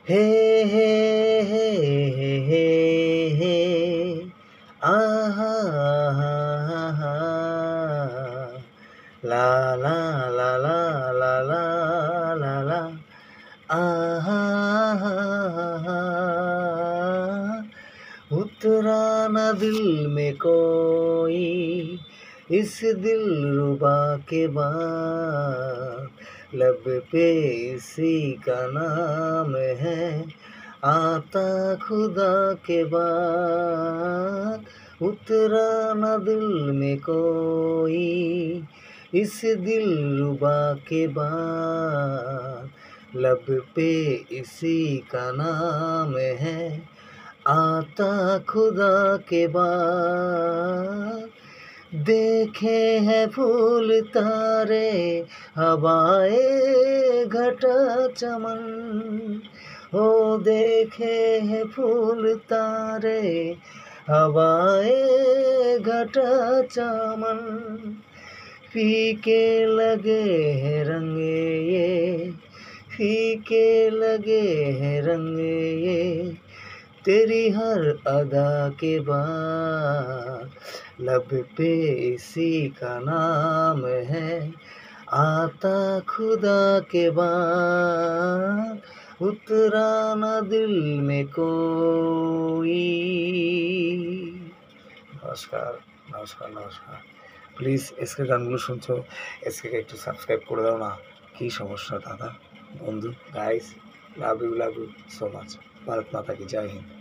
हे हे हे हे हे हे आहा हा हा ला ला ला ला ला ला ला ला आहा हा हा उतरा ना दिल में कोई इस दिलरुबा के बाद लब पे इसी का नाम है आता खुदा के बाद उतरा ना दिल में कोई इस दिलरुबा के बाद लब पे इसी का नाम है आता खुदा के बाद देखे हैं फूल तारे हवाए घटा चमन हो देखे हैं फूल तारे हवाए घटा चमन फीके लगे हैं रंग ये फीके लगे हैं रंग ये तेरी हर अदा के बाद लब पे इसी का नाम है आता खुदा के बाद उतरा ना दिल में कोई। নমস্কার নমস্কার নমস্কার প্লিজ এসকে গানগুলো শুনছো এসকে একটু সাবস্ক্রাইব করে দাও না কী সমস্যা দাদা বন্ধু guys love you so much Bharat মাতা কি জয় হিন্দ।